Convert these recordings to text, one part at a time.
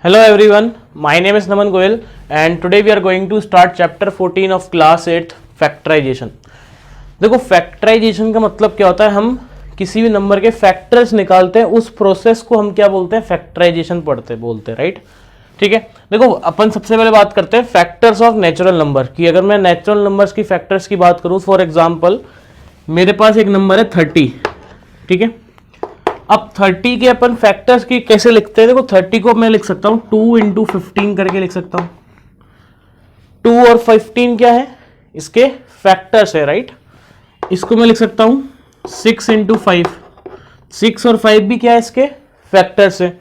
Hello everyone, my name is Naman Goyal and today we are going to start chapter 14 of class 8 factorization। देखो factorisation का मतलब क्या होता है, हम किसी भी नंबर के फैक्टर्स निकालते हैं, उस प्रोसेस को हम क्या बोलते हैं, फैक्टराइजेशन बोलते हैं, राइट। ठीक है, देखो अपन सबसे पहले बात करते हैं फैक्टर्स ऑफ नेचुरल नंबर की। अगर मैं नेचुरल नंबर्स की फैक्टर्स की बात करूं, फॉर एग्जांपल मेरे पास एक नंबर है 30, ठीक है। अब 30 के अपन फैक्टर्स की कैसे लिखते हैं, देखो 30 को मैं लिख सकता हूं 2 इंटू 15 करके लिख सकता हूं। 2 और 15 क्या है, इसके फैक्टर्स है, राइट। इसको मैं लिख सकता हूं 6 इंटू 5, 6 और 5 भी क्या है, इसके फैक्टर्स है।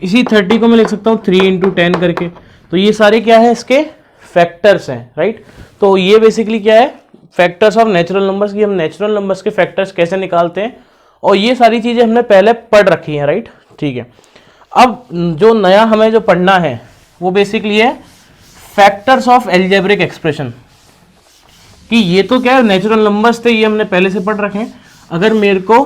इसी 30 को मैं लिख सकता हूं 3 इंटू 10 करके। तो ये सारे क्या है, इसके फैक्टर्स हैं, राइट। तो ये बेसिकली क्या है, फैक्टर्स ऑफ नेचुरल नंबर्स की। हम नेचुरल नंबर्स के फैक्टर्स कैसे निकालते हैं, और ये सारी चीजें हमने पहले पढ़ रखी हैं, राइट। ठीक है, अब जो नया हमें जो पढ़ना है वो बेसिकली है फैक्टर्स ऑफ एल्जेब्रिक एक्सप्रेशन। कि ये तो क्या है, नेचुरल नंबर्स थे, ये हमने पहले से पढ़ रखे हैं। अगर मेरे को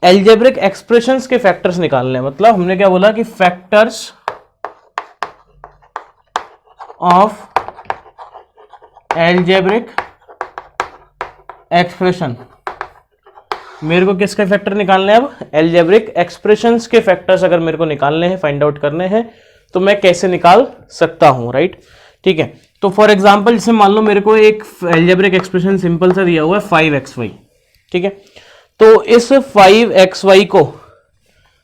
एल्जेब्रिक एक्सप्रेशंस के फैक्टर्स निकालने हैं, मतलब हमने क्या बोला कि फैक्टर्स ऑफ एल्जेब्रिक एक्सप्रेशन, मेरे को किसके फैक्टर निकालने हैं, अब एल्जेब्रिक एक्सप्रेशंस के फैक्टर्स अगर मेरे को निकालने हैं, फाइंड आउट करने हैं, तो मैं कैसे निकाल सकता हूं, राइट। ठीक है, तो फॉर एग्जांपल जैसे मान लो मेरे को एक एल्जेब्रिक एक्सप्रेशन सिंपल सा दिया हुआ है 5xy, ठीक है। तो इस 5xy को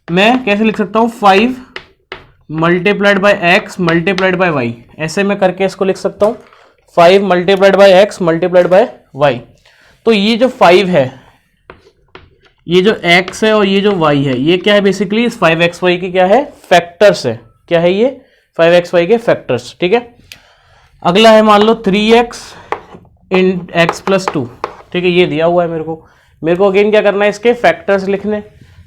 मैं कैसे लिख सकता हूं, 5 multiplied by x multiplied by y, ऐसे मैं करके इसको लिख सकता हूं 5 multiplied by x multiplied by y. तो ये जो 5 है, ये जो x है और ये जो y है, ये क्या है, बेसिकली इस 5xy के क्या है, फैक्टर्स है। क्या है ये, 5xy के फैक्टर्स, ठीक है। अगला है मान लो 3x इन x प्लस 2, ठीक है, ये दिया हुआ है मेरे को अगेन क्या करना है, इसके फैक्टर्स लिखने।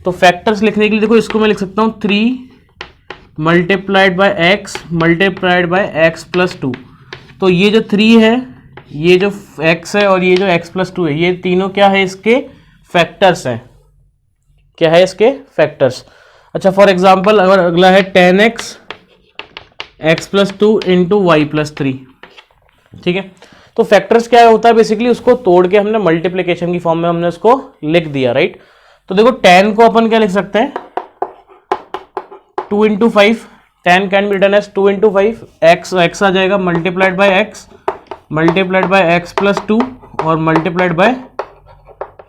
तो फैक्टर्स लिखने के लिए देखो इसको मैं लिख सकता हूँ 3 multiplied by x multiplied by x plus 2। तो ये जो 3 है, ये जो x है और ये जो x प्लस 2 है, ये तीनों क्या है, इसके फैक्टर्स हैं। क्या है, इसके फैक्टर्स। अच्छा, फॉर एग्जांपल अगर अगला है 10x x plus 2 into y plus 3, ठीक है। तो फैक्टर्स क्या होता है, बेसिकली उसको तोड़ के हमने मल्टीप्लिकेशन की फॉर्म में हमने उसको लिख दिया, राइट। तो देखो 10 को अपन क्या लिख सकते हैं, 2 into 5, 10 can be written as 2 into 5, x आ जाएगा multiplied by x multiplied by x plus 2 और मल्टीप्लाइड बाय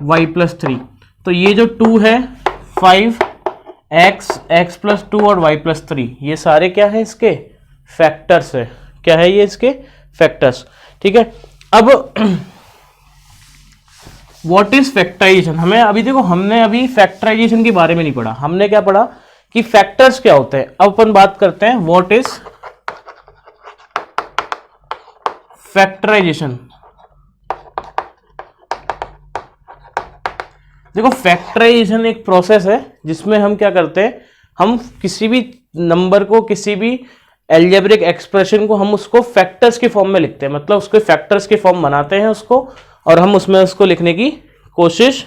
y प्लस 3। तो ये जो 2 है, 5x x प्लस 2 और y प्लस 3, ये सारे क्या है, इसके फैक्टर्स है। क्या है, ये इसके फैक्टर्स, ठीक है। अब व्हाट इज फैक्टराइजेशन, हमें अभी देखो, हमने अभी फैक्टराइजेशन के बारे में नहीं पढ़ा। हमने क्या पढ़ा कि फैक्टर्स क्या होते हैं। अब अपन बात करते हैं व्हाट इज फैक्टराइजेशन। देखो फैक्टराइजेशन एक प्रोसेस है जिसमें हम क्या करते हैं, हम किसी भी नंबर को, किसी भी एल्जेब्रिक एक्सप्रेशन को हम उसको फैक्टर्स के फॉर्म में लिखते हैं, मतलब उसके फैक्टर्स के फॉर्म बनाते हैं उसको, और हम उसमें उसको लिखने की कोशिश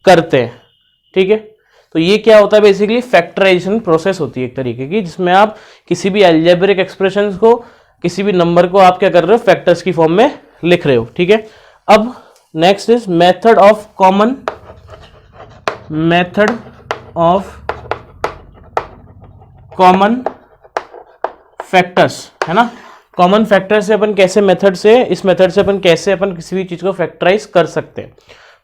करते हैं, ठीक है। तो ये क्या होता है, बेसिकली फैक्टराइजेशन प्रोसेस होती है एक तरीके की, जिसमें आप किसी भी एल्जेब्रिक एक्सप्रेशन को, किसी भी नंबर को आप क्या कर रहे हो, फैक्टर्स की फॉर्म में लिख रहे हो, ठीक है। अब next is method of common, method of common factors, है ना। कॉमन फैक्टर से अपन कैसे मेथड से, इस मेथड से अपन कैसे अपन किसी भी चीज को फैक्टराइज कर सकते हैं।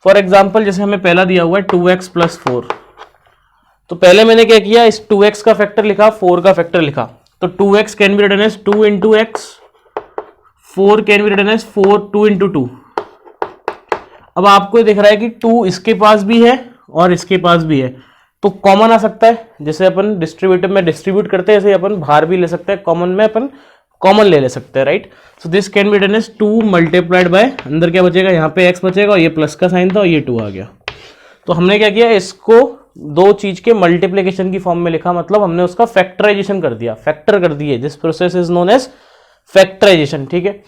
फॉर एग्जांपल जैसे हमें पहला दिया हुआ है 2x प्लस 4, तो पहले मैंने क्या किया, इस 2x का फैक्टर लिखा, 4 का फैक्टर लिखा। तो 2x can be written as 2 into x, 4 can be written as 2 into 2। अब आपको दिख रहा है कि 2 इसके पास भी है और इसके पास भी है, तो कॉमन आ सकता है। जैसे अपन डिस्ट्रीब्यूटिव में डिस्ट्रीब्यूट करते हैं, ऐसे अपन बाहर भी ले सकते हैं, कॉमन में अपन कॉमन ले सकते हैं, right. So this can be done as 2 multiplied by, अंदर क्या बचेगा, यहाँ पे x बचेगा और ये प्लस का साइन था और ये 2 आ गया। तो हमने क्या किया, इसको दो चीज के मल्टीप्लिकेशन की फॉर्म में लिखा, मतलब हमने उसका फैक्टराइजेशन कर दिया, फैक्टर कर दिए। This process is known as factorisation, ठीक है।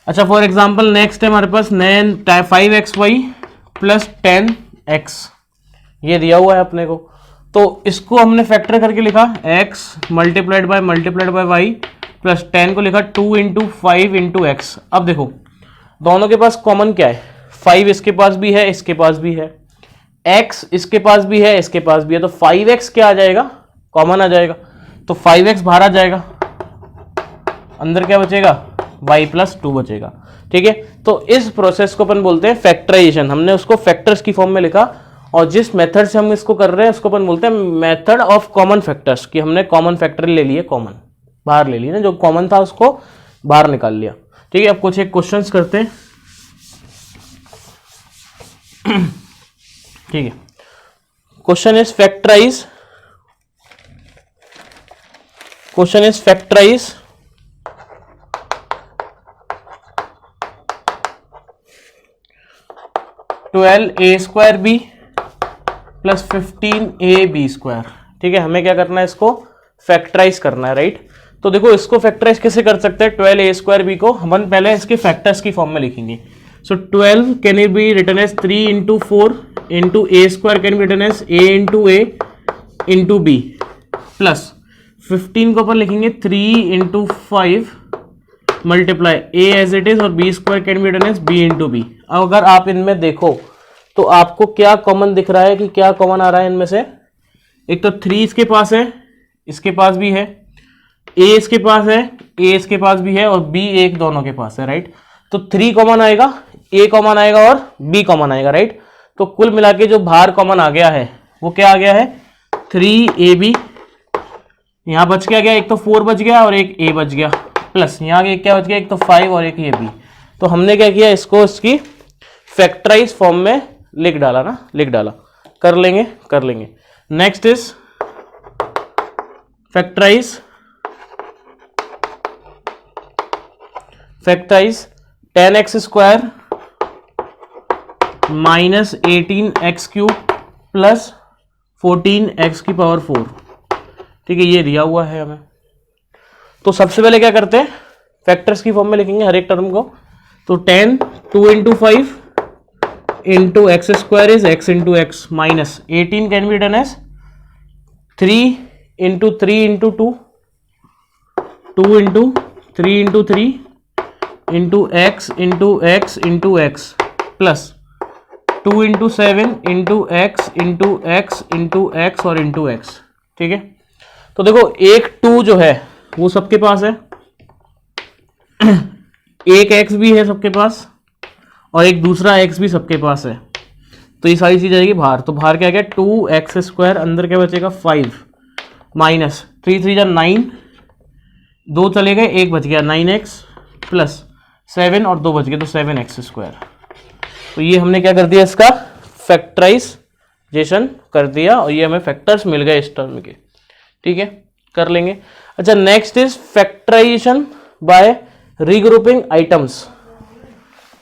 अच्छा, फॉर एग्जाम्पल नेक्स्ट है हमारे पास 5xy प्लस 10x, ये दिया हुआ है अपने को। तो इसको हमने फैक्टर करके लिखा x multiplied by y plus 10 को लिखा 2 इंटू 5 इंटू एक्स। अब देखो दोनों के पास कॉमन क्या है, 5 इसके पास भी है, इसके पास भी है, x इसके पास भी है, इसके पास भी है, तो 5x क्या आ जाएगा, कॉमन आ जाएगा, तो 5x बाहर आ जाएगा, अंदर क्या बचेगा, y प्लस 2 बचेगा। ठीक है, तो इस प्रोसेस को अपन बोलते हैं फैक्टराइजेशन। हमने उसको फैक्टर्स की फॉर्म में लिखा, और जिस मेथड से हम इसको कर रहे हैं उसको अपन बोलते हैं मेथड ऑफ कॉमन फैक्टर्स, कि हमने कॉमन फैक्टर ले लिए, कॉमन बाहर ले लिया ना, जो कॉमन था उसको बाहर निकाल लिया। ठीक है, अब कुछ एक क्वेश्चंस करते हैं। ठीक है, question is factorise 12a square b plus 15ab square. ठीक है, हमें क्या करना है, इसको फैक्टराइज करना है, राइट। तो देखो इसको फैक्टराइज कैसे कर सकते हैं, 12a स्क्वायर बी को हम पहले इसके फैक्टर्स की फॉर्म में लिखेंगे। So 12 can it be written as 3 into 4 into a square can be written as a into a into b plus 15 को अपन लिखेंगे 3 into 5 multiply a as it is और b square can be written as b into b. अब अगर आप इनमें देखो तो आपको क्या कॉमन दिख रहा है, कि क्या कॉमन आ रहा है इनमें से, एक तो 3 इसके पास है, इसके पास भी है, a इसके पास है, a इसके पास भी है, और b एक दोनों के पास है, राइट। तो 3 कॉमन आएगा, a कॉमन आएगा और b कॉमन आएगा, राइट। तो कुल मिला के जो बाहर कॉमन आ गया है वो क्या आ गया है, 3ab। यहां बच क्या गया, एक तो 4 बच गया और एक a बच गया, प्लस यहाँ एक क्या बच गया, एक तो 5 और एक ab। तो हमने क्या किया, इसको इसकी फैक्टराइज फॉर्म में लिख डाला ना, लिख डाला, कर लेंगे। Next is factorise 10x square minus 18x cube plus 14x की पावर 4। ठीक है, ये दिया हुआ है हमें। तो सबसे पहले क्या करते हैं, फैक्टर्स की फॉर्म में लिखेंगे हर एक टर्म को। तो 10 2 into 5 into x square is x into x minus 18 can be done as 3 into 3 into 2 2 into 3 into 3 into x into x into x plus 2 into 7 into x into x into x और into x. ठीक है, तो देखो एक 2 जो है वो सबके पास है, एक x भी है सबके पास, और एक दूसरा x भी सबके पास है। तो ये सारी चीज आएगी बाहर, तो बाहर क्या गया 2x स्क्वायर, अंदर क्या बचेगा 5 माइनस 3 3 जा 9, 2 चले गए, 1 बच गया 9x प्लस 7 और 2 बच गए तो 7x स्क्वायर। तो ये हमने क्या कर दिया, इसका फैक्टराइजेशन कर दिया, और ये हमें फैक्टर्स मिल गए इस टर्म के। ठीक है, कर लेंगे। अच्छा, next is factorisation by regrouping items.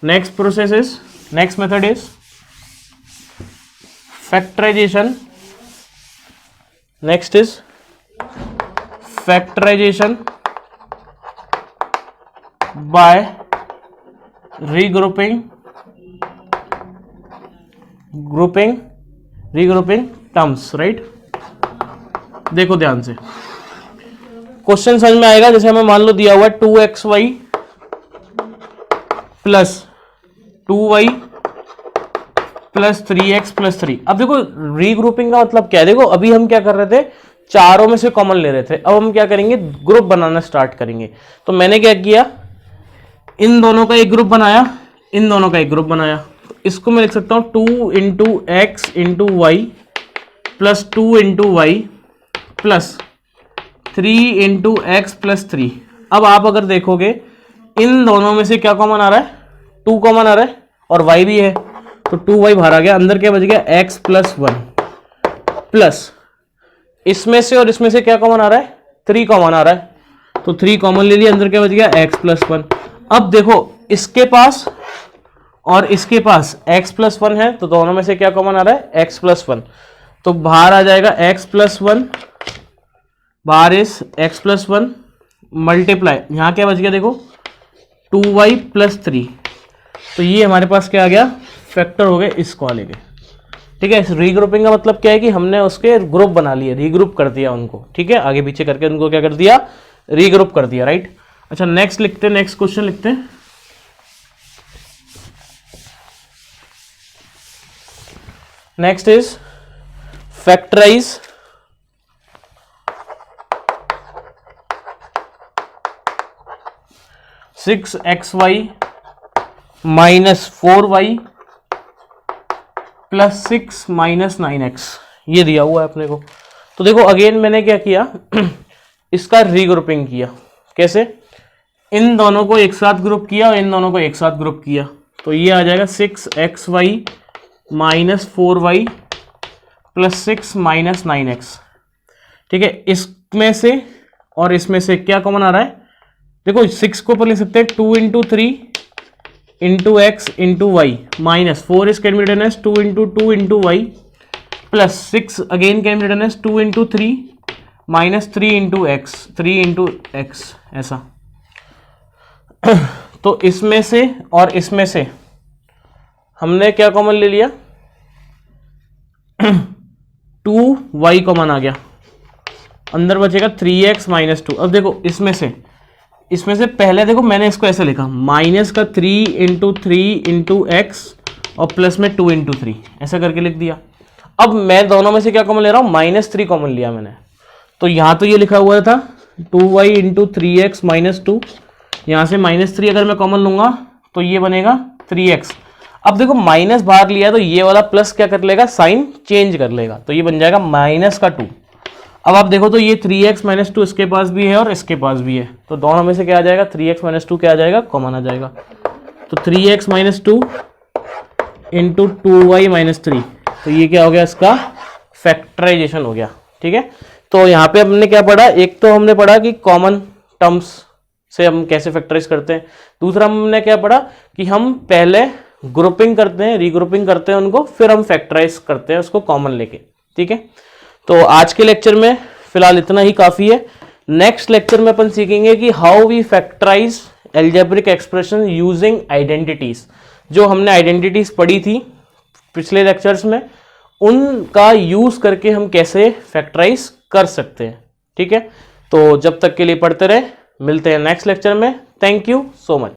Next process is, next method is factorisation. Next is factorisation by regrouping terms, right. देखो ध्यान से, क्वेश्चन समझ में आएगा। जैसे हमें मान लो दिया हुआ है 2xy plus 2y plus 3x plus 3। अब देखो रीग्रुपिंग का मतलब क्या है, देखो अभी हम क्या कर रहे थे, चारों में से कॉमन ले रहे थे, अब हम क्या करेंगे, ग्रुप बनाना स्टार्ट करेंगे। तो मैंने क्या किया, इन दोनों का एक ग्रुप बनाया, इन दोनों का एक ग्रुप बनाया। तो इसको मैं लिख सकता हूं 2 into x into y plus 2 into y plus 3 into x plus 3। अब आप अगर देखोगे इन दोनों में से क्या कॉमन आ रहा है, 2 कॉमन आ रहा है और y भी है, तो 2y बाहर आ गया, अंदर क्या बच गया x प्लस 1 प्लस इसमें से और इसमें से क्या कॉमन आ रहा है, 3 कॉमन आ रहा है, तो 3 कॉमन ले लिया, अंदर क्या बच गया x प्लस 1। अब देखो इसके पास और इसके पास x प्लस 1 है, तो दोनों में से क्या कॉमन आ रहा है, x प्लस 1, तो बाहर आ जाएगा x प्लस 1, बाहर इस x प्लस 1 मल्टीप्लाई, यहां क्या बच गया देखो 2y प्लस 3। तो ये हमारे पास क्या आ गया, फैक्टर हो गए इस वाले के। ठीक है। रीग्रुपिंग का मतलब क्या है कि हमने उसके ग्रुप बना लिए, रीग्रुप कर दिया उनको, ठीक है, आगे पीछे करके उनको क्या कर दिया, रीग्रुप कर दिया, राइट। अच्छा नेक्स्ट लिखते हैं, नेक्स्ट क्वेश्चन लिखते हैं। Next is factorise six x y minus 4y plus 6 minus 9x, ये दिया हुआ है अपने को। तो देखो अगेन मैंने क्या किया इसका रीग्रुपिंग किया। कैसे? इन दोनों को एक साथ ग्रुप किया और इन दोनों को एक साथ ग्रुप किया, तो ये आ जाएगा 6xy minus 4y plus 6 minus 9x, ठीक है। इसमें से और इसमें से क्या कॉमन आ रहा है? देखो 6 को पर लिख सकते हैं 2 into 3 into x into y minus 4 is can be written as 2 into 2 into y plus 6 again can be written as 2 into 3 minus 3 into x, 3 into x, ऐसा। तो इसमें से और इसमें से हमने क्या कॉमन ले लिया 2y कॉमन आ गया, अंदर बचेगा 3x माइनस 2। अब देखो इसमें से पहले देखो मैंने इसको ऐसे लिखा माइनस का 3 इंटू 3 इंटू एक्स और प्लस में 2 इंटू 3, ऐसा करके लिख दिया। अब मैं दोनों में से क्या कॉमन ले रहा हूं, -3 कॉमन लिया मैंने, तो यहां तो ये लिखा हुआ था 2y इंटू 3x माइनस 2, यहां से -3 अगर मैं कॉमन लूंगा तो ये बनेगा 3x। अब देखो माइनस बाहर लिया तो ये वाला प्लस क्या कर लेगा, साइन चेंज कर लेगा, तो ये बन जाएगा माइनस का 2। अब आप देखो तो ये 3x माइनस 2 इसके पास भी है और इसके पास भी है, तो दोनों में से क्या आ जाएगा, 3x माइनस 2 क्या आ जाएगा, कॉमन आ जाएगा। तो 3x minus 2 into 2y minus 3, तो ये क्या हो गया, इसका फैक्टराइजेशन हो गया, ठीक है। तो यहाँ पे हमने क्या पढ़ा, एक तो हमने पढ़ा कि कॉमन टर्म्स से हम कैसे फैक्टराइज करते हैं, दूसरा हमने क्या पढ़ा कि हम पहले ग्रुपिंग करते हैं, रीग्रुपिंग करते हैं उनको, फिर हम फैक्टराइज करते हैं उसको कॉमन लेके, ठीक है। तो आज के लेक्चर में फिलहाल इतना ही काफी है। नेक्स्ट लेक्चर में अपन सीखेंगे कि how we factorise algebraic expression using identities. जो हमने आइडेंटिटीज पढ़ी थी पिछले लेक्चर्स में, उनका यूज करके हम कैसे फैक्टराइज कर सकते हैं, ठीक है। तो जब तक के लिए पढ़ते रहे, मिलते हैं नेक्स्ट लेक्चर में। Thank you so much.